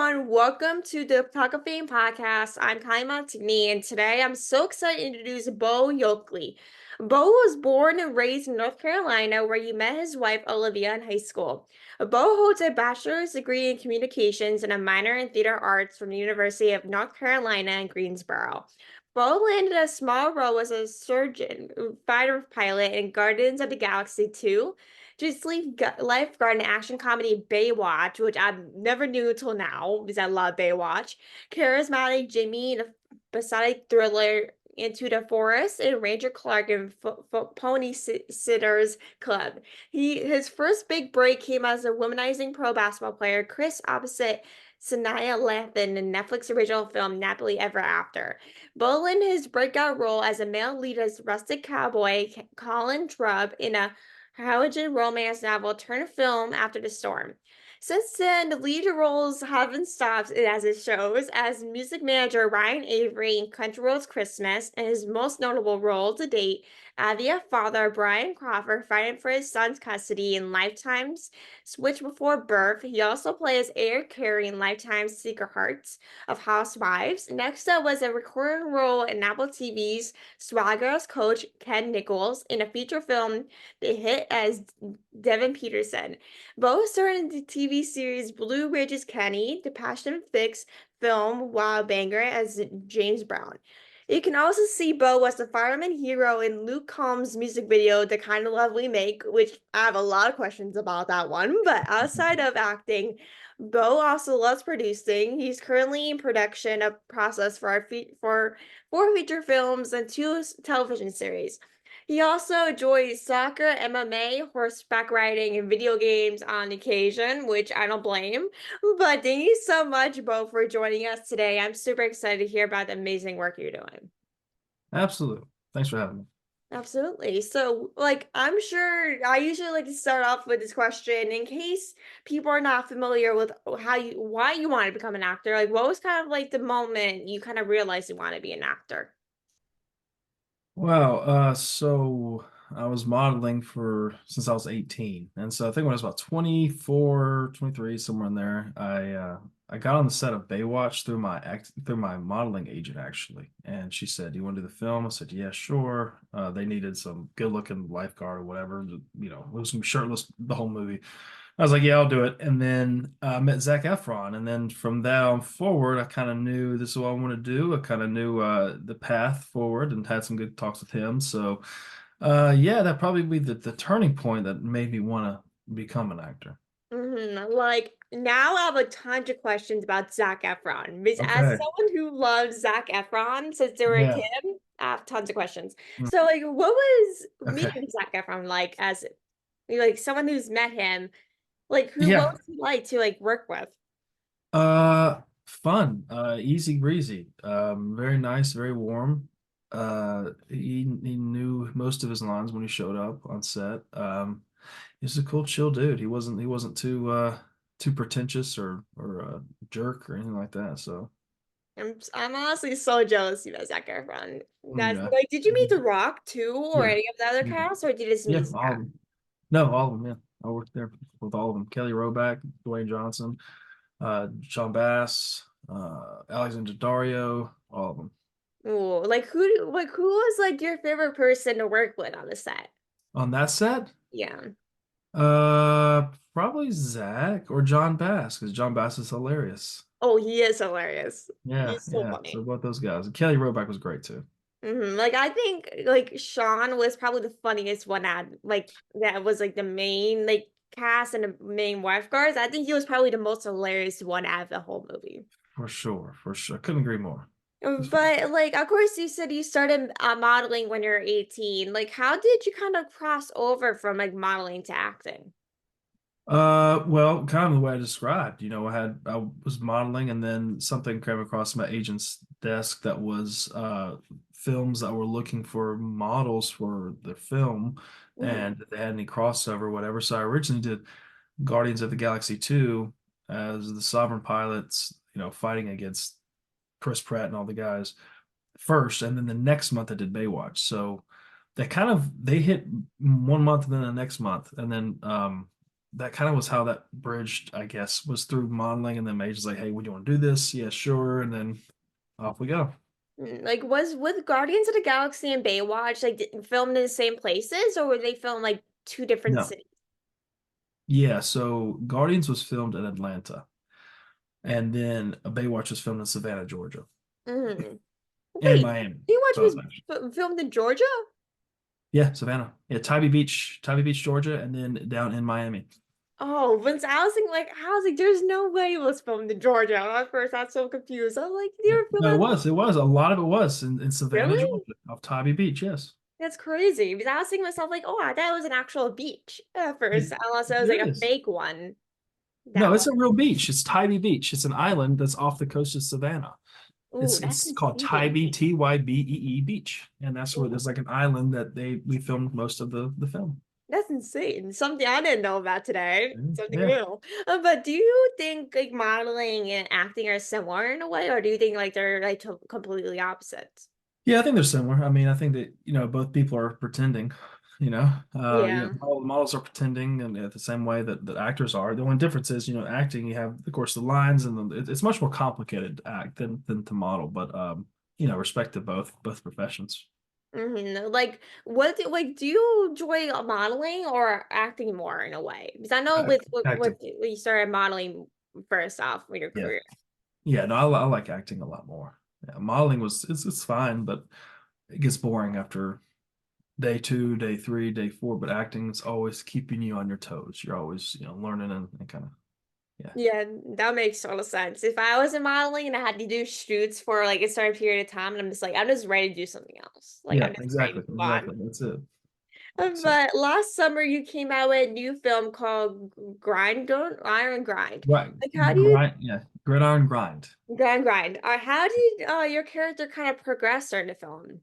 everyone. Welcome to the Talk of Fame podcast. I'm Collin Traub, and today I'm so excited to introduce Bo Yokely. Bo was born and raised in North Carolina, where he met his wife Olivia in high school. Bo holds a bachelor's degree in communications and a minor in theater arts from the University of North Carolina in Greensboro. Bo landed a small role as a surgeon, fighter pilot in Guardians of the Galaxy 2, just lifeguard and action comedy Baywatch, which I never knew until now because I love Baywatch. Charismatic Jimmy in a episodic thriller Into the Forest, and Ranger Clark in Ponysitters Club. His first big break came as a womanizing pro basketball player, Chris opposite Sanaa Lathan in Netflix original film Nappily Ever After. Bolin his breakout role as a male lead as rustic cowboy Collin Traub in a Harlequin romance novel turned film after the storm. Since then, the lead roles haven't stopped as it shows as music manager Ryan Avery in Country Roads Christmas, and his most notable role to date, Avia father Brian Crawford fighting for his son's custody in Lifetime's Switch Before Birth. He also plays Eric Carey in Lifetime's Secret Hearts of Housewives. Next up was a recurring role in Apple TV's Swagger's Coach Ken Nichols in a feature film they hit as Devin Peterson. Both starred in the TV series Blue Ridge's Kenny, the Passionflix film Wallbanger as James Brown. You can also see Bo as the Fireman Hero in Luke Combs' music video, The Kind of Love We Make, which I have a lot of questions about that one. But outside of acting, Bo also loves producing. He's currently in production of process for for 4 feature films and 2 television series. He also enjoys soccer, MMA, horseback riding, and video games on occasion, which I don't blame. But thank you so much, Bo, for joining us today. I'm super excited to hear about the amazing work you're doing. Absolutely. Thanks for having me. Absolutely. So, I'm sure I usually like to start off with this question in case people are not familiar with why you want to become an actor. Like, what was kind of like the moment you kind of realized you want to be an actor? Wow. So I was modeling for since I was 18. And so I think when I was about 24, 23, somewhere in there, I got on the set of Baywatch through my modeling agent actually. And she said, "Do you want to do the film?" I said, "Yeah, sure." They needed some good-looking lifeguard or whatever, it was gonna be shirtless the whole movie. I was like, "Yeah, I'll do it." And then I met Zac Efron, and then from that on forward, I kind of knew this is what I want to do. I kind of knew the path forward, and had some good talks with him. So, yeah, that probably be the turning point that made me want to become an actor. Like now I have a ton of questions about Zac Efron. Because as Okay. someone who loves Zac Efron since they were a kid, Yeah. I have tons of questions. Mm. So like what was Okay. meeting Zac Efron like as like someone who's met him? Like what Yeah. was he like to like work with? Fun. Easy breezy. Very nice, very warm. He knew most of his lines when he showed up on set. He's a cool, chill dude. He wasn't too pretentious or a jerk or anything like that. So I'm honestly so jealous you know Zac Efron. That's yeah, like did you meet The Rock too or yeah, any of the other yeah, cast or did you just yeah. meet All of Zac? them. No, all of them. Yeah, I worked there with all of them. Kelly Roback, Dwayne Johnson, Sean Bass, Alexander Dario, all of them. Ooh, like who was like your favorite person to work with on the set? On that set, Yeah. probably Zach or John Bass because John Bass is hilarious. Oh, he is hilarious. Yeah, He's so yeah. So funny. both those guys. And Kelly Roback was great too. Like I think like Sean was probably the funniest one at like that was like the main like cast and the main wife guards. I think he was probably the most hilarious one out of the whole movie. For sure, for sure. Couldn't agree more. That's fun. But like of course you said you started modeling when you're 18. Like how did you kind of cross over from like modeling to acting? Well, kind of the way I described. I was modeling, and then something came across my agent's desk that was films that were looking for models for the film, Mhm. and if they had any crossover, or whatever. So I originally did Guardians of the Galaxy 2 as the Sovereign pilots, fighting against Chris Pratt and all the guys first, and then the next month I did Baywatch. So they hit 1 month and then the next month, and then that kind of was how that bridged, I guess, was through modeling, and then Mage was like, "Hey, would you want to do this?" Yeah, sure, and then off we go. Like, was with Guardians of the Galaxy and Baywatch like filmed in the same places, or were they filmed like two different No, cities? yeah. So Guardians was filmed in Atlanta, and then Baywatch was filmed in Savannah, Georgia, Hmm. and Wait, Miami. Baywatch Both was actually. filmed in Georgia? Yeah, Savannah. Yeah, Tybee Beach, Georgia, and then down in Miami. Oh, once I was like, there's no way it was filmed in Georgia. At first, I was so confused. I'm like, they Yeah. were No, it filmed was. It was. A lot of it was in Savannah, really? Georgia, off Tybee Beach. Yes. That's crazy. Because I was thinking to myself, like, oh, I thought it was an actual beach at It, first, unless it was like it a is. fake one. No, That it's one. a real beach. It's Tybee Beach. It's an island that's off the coast of Savannah. Ooh, that's It's called insane. Tybee Tybee Beach, and that's where Ooh, there's like an island that we filmed most of the film. that's insane. Something I didn't know about today. Something Yeah, new. But do you think like modeling and acting are similar in a way, or do you think like they're like completely opposites? yeah. I think they're similar. I mean, I think that both people are pretending. Yeah. Models are pretending, and the same way that actors are. The only difference is, acting. You have, of course, the lines, and it's much more complicated to act than to model. But respect to both professions. Like, like? Do you enjoy modeling or acting more in a way? Because I know with Acting. when you started modeling first off with your Yeah. career. Yeah, no, I like acting a lot more. Yeah, modeling it's fine, but it gets boring after day two, day three, day four. But acting is always keeping you on your toes. You're always, learning and kind of, yeah. Yeah, that makes total sense. If I was in modeling and I had to do shoots for like a certain period of time, and I'm just like, I'm just ready to do something else. Like, Yeah, I'm just ready to exactly. move on. Exactly. That's it. So But last summer you came out with a new film called Iron Grind. right, Like, how do you grind, yeah, gridiron grind. grind? How did your character kind of progress during the film?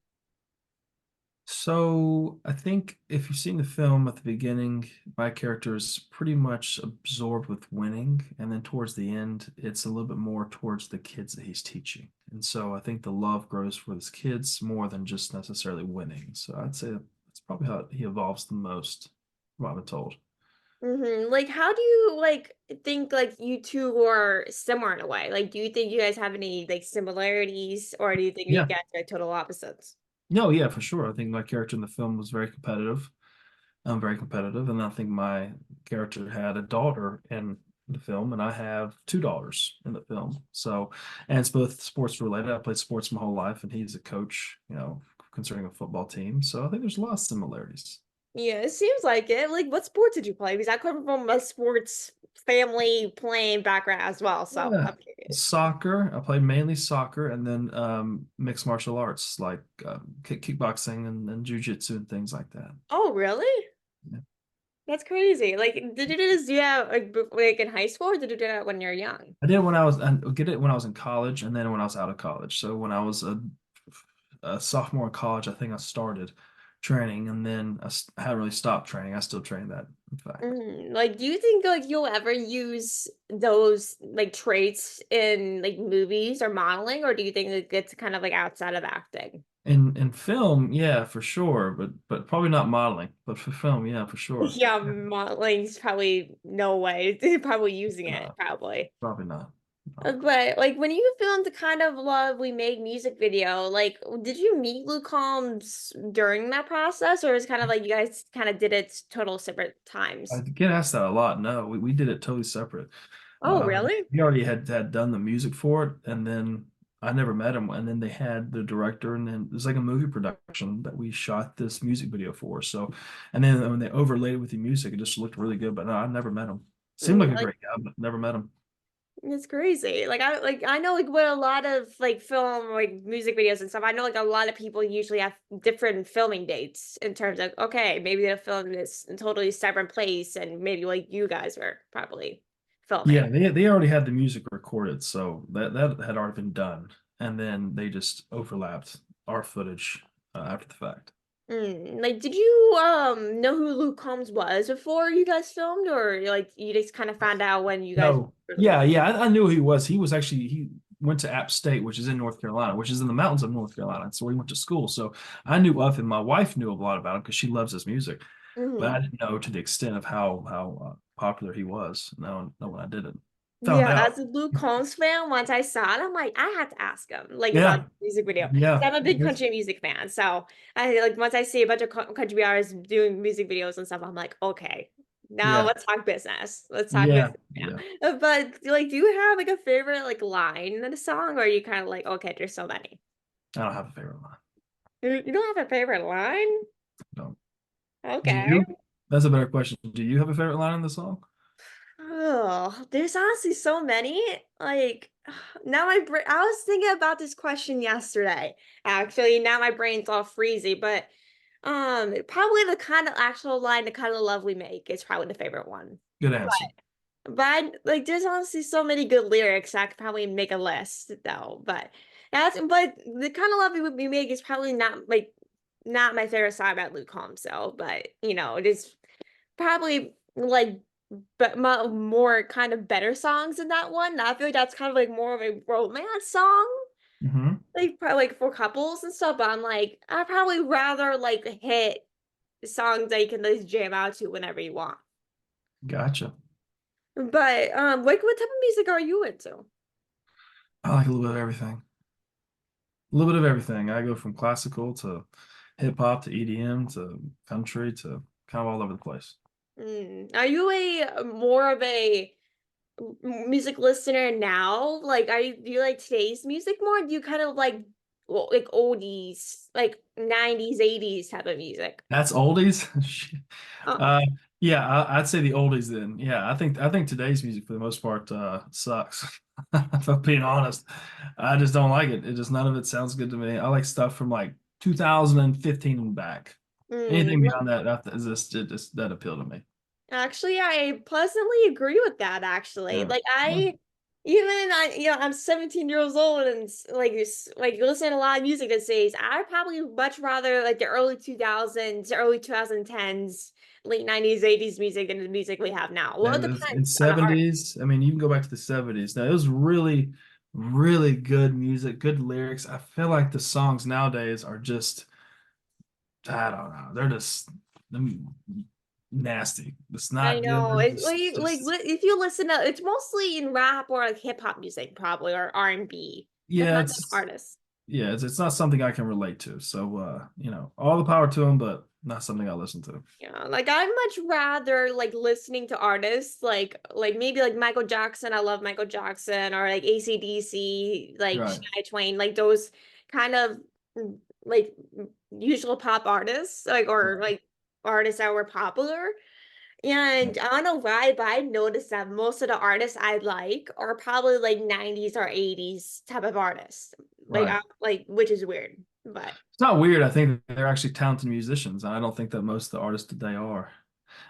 So I think if you've seen the film at the beginning, my character is pretty much absorbed with winning, and then towards the end, it's a little bit more towards the kids that he's teaching. And so I think the love grows for his kids more than just necessarily winning. So I'd say that's probably how he evolves the most, from what I've been told. Like, how do you like think like you two are similar in a way? Like, do you think you guys have any like similarities, or do you think you Yeah. guys are total opposites? No, yeah, for sure. I think my character in the film was very competitive. I'm very competitive, and I think my character had a daughter in the film, and I have two daughters in the film. So, and it's both sports related. I played sports my whole life, and he's a coach, concerning a football team. So I think there's a lot of similarities. Yeah, it seems like it. Like, what sports did you play? Because I come from a sports family playing background as well, so Yeah, I'm curious. soccer. I played mainly soccer, and then mixed martial arts like kickboxing and jujitsu and things like that. Oh, really? Yeah. That's crazy. Like, did you do this? Yeah, like in high school, or did you do that when you're young? I did it when I was in college, and then when I was out of college. So when I was a sophomore in college, I think I started training, and then I haven't really stopped training. I still train that, in fact. Like, do you think like you'll ever use those like traits in like movies or modeling, or do you think it gets kind of like outside of acting? In film, yeah, for sure, but probably not modeling, but for film, yeah, for sure. Yeah, modeling's probably no way. They're probably using it, No, probably. probably not. No. But like when you filmed the kind of love we made music video, like did you meet Luke Combs during that process, or is it kind of like you guys kind of did it total separate I times? get asked that a lot. No, we did it totally separate. Oh, really? He already had done the music for it, and then I never met him. And then they had the director, and then it's like a movie production that we shot this music video for. So, and then when they overlaid it with the music, it just looked really good. But no, I never met him. Seemed like a Like great guy, but never met him. it's crazy. I know like with a lot of like film like music videos and stuff, I know like a lot of people usually have different filming dates in terms of okay, maybe they'll film this in totally separate place and maybe like you guys were probably Yeah, filming. they already had the music recorded, so that had already been done, and then they just overlapped our footage after the fact. Like, did you know who Luke Combs was before you guys filmed, or like you just kind of found out when you guys No. were Yeah, filming? yeah, I knew who he was. He was actually went to App State, which is in North Carolina, which is in the mountains of North Carolina. That's where he went to school. So I knew of him. My wife knew a lot about him because she loves his music, but I Hmm. didn't know to the extent of how popular he was. No, when I didn't found Yeah, out. as a Luke Combs fan, once I saw it, I'm like, I have to ask him like about Yeah, the music video. 'Cause yeah, I'm a big country music fan, so I like once I see a bunch of country artists doing music videos and stuff, I'm like, okay, now yeah, let's talk business. Let's talk yeah, business yeah. now. But like, do you have like a favorite like line in the song, or are you kind of like, okay, there's so many? I don't have a favorite line. You don't have a favorite line? No. Do Okay. you? That's a better question. Do you have a favorite line in the song? Oh, there's honestly so many. Like now my brain, I was thinking about this question yesterday. Actually, now my brain's all freezy, but probably the kind of actual line, the kind of love we make is probably the favorite one. Good answer. Like there's honestly so many good lyrics I could probably make a list though. But the kind of love we make is probably not my favorite song about Luke Combs though. But it is probably like but more kind of better songs in that one. I feel like that's kind of like more of a romance song, Hmm. like probably like for couples and stuff. But I'm like, I probably rather like hit songs that you can just jam out to whenever you want. Gotcha. But like what type of music are you into? I like a little bit of everything. A little bit of everything. I go from classical to hip hop to EDM to country to kind of all over the place. Are you a more of a music listener now? Like, do you like today's music more? Do you kind of like oldies, like 90s, 80s type of music? That's oldies. Shit. Oh, uh, yeah, I'd say the oldies then. Yeah, I think today's music for the most part sucks. If I'm being honest, I just don't like it. It just none of it sounds good to me. I like stuff from like 2015 and back. Anything mm. beyond that is just it just that appeal to me. Actually, I pleasantly agree with that, actually. Yeah. Like Yeah. I'm 17 years old and like listen to a lot of music these days. I'd probably much rather like the early 2000s, early 2010s, late 90s, 80s music than the music we have now. Well, it In depends on the artist. 70s, I mean, you can go back to the 70s. Now, it was really, really good music, good lyrics. I feel like the songs nowadays are just, I don't know, they're just nasty. It's I not good. know. It's Just if you listen to it's mostly in rap or like hip hop music probably or R&B. yeah, Depends on the it's artist. yeah, it's not something I can relate to. So, all the power to them, but not something I listen to. Yeah, like I'd much rather like listening to artists like maybe like Michael Jackson. I love Michael Jackson or like AC/DC, like Right, Shania Twain, like those kind of like usual pop artists, like or right, like artists that were popular. right, And I don't know why, but I noticed that most of the artists I like are probably like 90s or 80s type of artists. right. Like which is weird. But It's not weird. I think they're actually talented musicians. I don't think that most of the artists today are.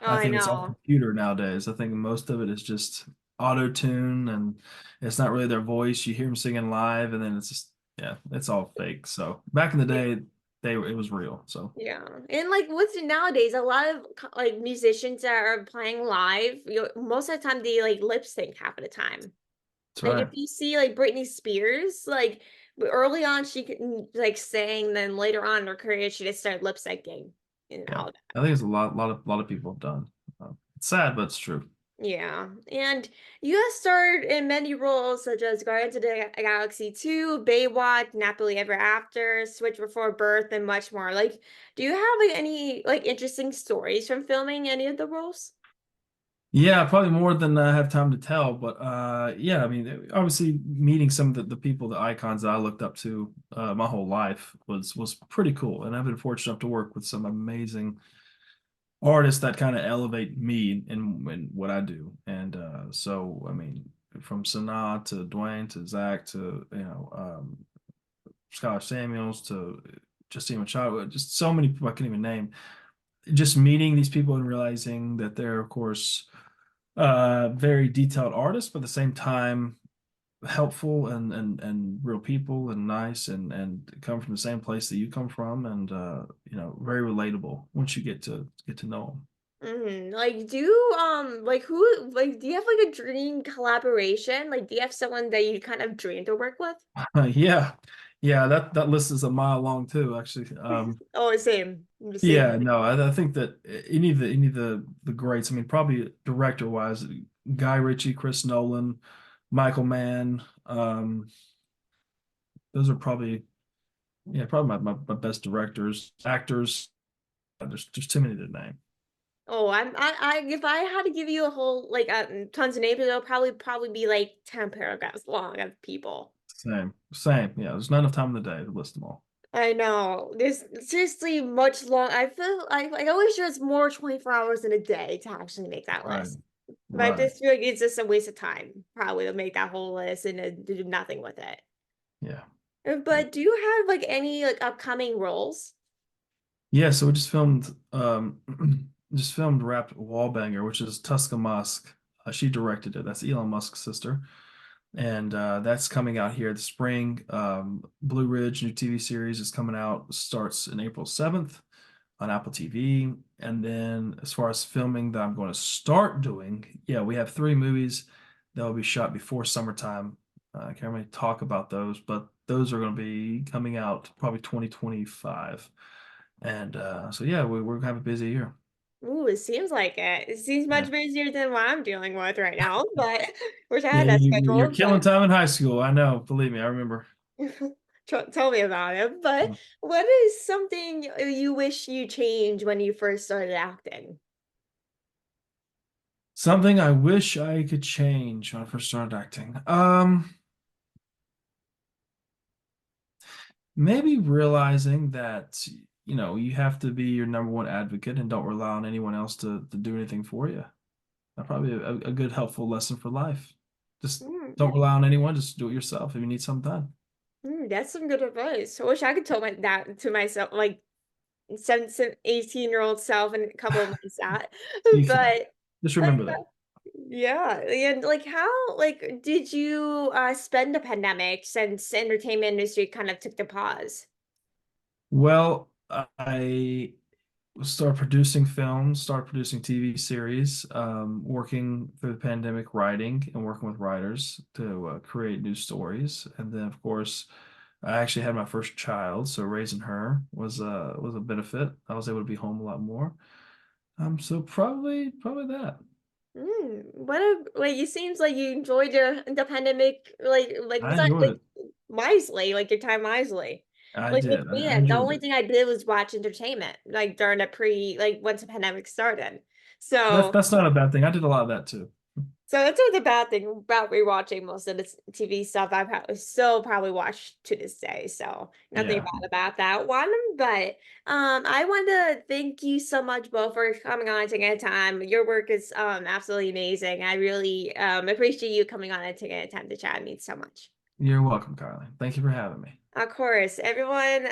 oh, I I think it's all know. computer nowadays. I think most of it is just auto tune and it's not really their voice. You hear them singing live and then it's just, yeah, it's all fake. So back in the day, it was real. So Yeah. And like what's nowadays, a lot of like musicians that are playing live, most of the time they like lip sync half of the time. that's Like if right. you see like Britney Spears, like early on she could like sing, then later on in her career she just started lip syncing and Yeah. all I think it's a lot of people have done. It's sad, but it's true. Yeah, and you have starred in many roles such as Guardians of the Galaxy 2, Baywatch, Nappily Ever After, Switch Before Birth, and much more. Like, do you have like any like interesting stories from filming any of the roles? Yeah, probably more than I have time to tell, but yeah, I mean, obviously meeting some of the people, the icons that I looked up to my whole life was pretty cool, and I've been fortunate enough to work with some amazing artists that kind of elevate me in what I do. And so, I mean, from Sanaa to Dwayne to Zach to Skylar Samuels to Justine Machado, just so many people I can't even name. Just meeting these people and realizing that they're, of course, very detailed artists, but at the same time helpful and real people and nice and come from the same place that you come from and very relatable once you get to know them. Like, like who, like, do you have like a dream collaboration? Like, do you have someone that you kind of dream to work with? Yeah, yeah, that list is a mile long too, actually. Oh, same, same. Yeah, no, I think that any of the greats. I mean, probably director wise, Guy Ritchie, Chris Nolan, Michael Mann. Those are probably yeah, probably my best directors, actors. There's too many to name. Oh, if I had to give you a whole like tons of names, it'll probably be like 10 paragraphs long of people. Same. Yeah, there's not enough time in the day to list them all. I know. There's seriously much long. I feel I always there's more 24 hours in a day to actually make that Right, list. But I right. just feel like it's just a waste of time, probably to make that whole list and to do nothing with it. Yeah. But do you have like any like upcoming roles? Yeah, so we just filmed just filmed Wrapped Wallbanger, which is Tuska Musk. She directed it. That's Elon Musk's sister. And that's coming out here this spring. Blue Ridge, new TV series, is coming out, starts in April 7th on Apple TV. And then as far as filming that I'm going to start doing, yeah, we have three movies that will be shot before summertime. I can't really talk about those, but those are going to be coming out probably 2025. And so yeah, we're gonna have a busy year. Ooh, it seems like it. It seems Yeah. much busier than what I'm dealing with right now, but wish I Yeah, had that you're schedule, killing but time in high school. I know. Believe me, I remember. tell me about it. But Mm. what is something you wish you changed when you first started acting? Something I wish I could change when I first started acting. Maybe realizing that, you have to be your number one advocate and don't rely on anyone else to do anything for you. That's probably a good helpful lesson for life. Just Mm, don't rely on anyone, just do it yourself if you need something done. that's some good advice. I wish I could tell that to myself, like 18-year-old self in a couple of months that. You can. But Just uh, remember that. yeah, and like how like did you spend the pandemic since the entertainment industry kind of took the pause? Well, I started producing films, started producing TV series, working through the pandemic, writing and working with writers to create new stories. And then, of course, I actually had my first child, so raising her was a benefit. I was able to be home a lot more. So probably that. What a like it seems like you enjoyed your the pandemic like I was that enjoyed like it. wisely, like your time wisely. I Like with did. me, I the enjoyed only it. thing I did was watch entertainment, like during the like once the pandemic started. That's So that's not a bad thing. I did a lot of that too. so that's not the bad thing about rewatching most of the TV stuff I've still probably watch to this day. So nothing Yeah, bad about that one. But I want to thank you so much, Bo, for coming on and taking the time. Your work is absolutely amazing. I really appreciate you coming on and taking the time to chat. It means so much. you're welcome, Carly. Thank you for having me. Of course, everyone,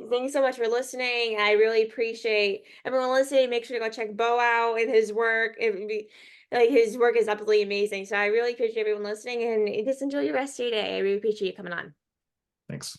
thanks so much for listening. I really appreciate everyone listening. Make sure to go check Bo out and his work. Like his work is absolutely amazing. So I really appreciate everyone listening and just enjoy the rest of your day. I really appreciate you coming on. Thanks.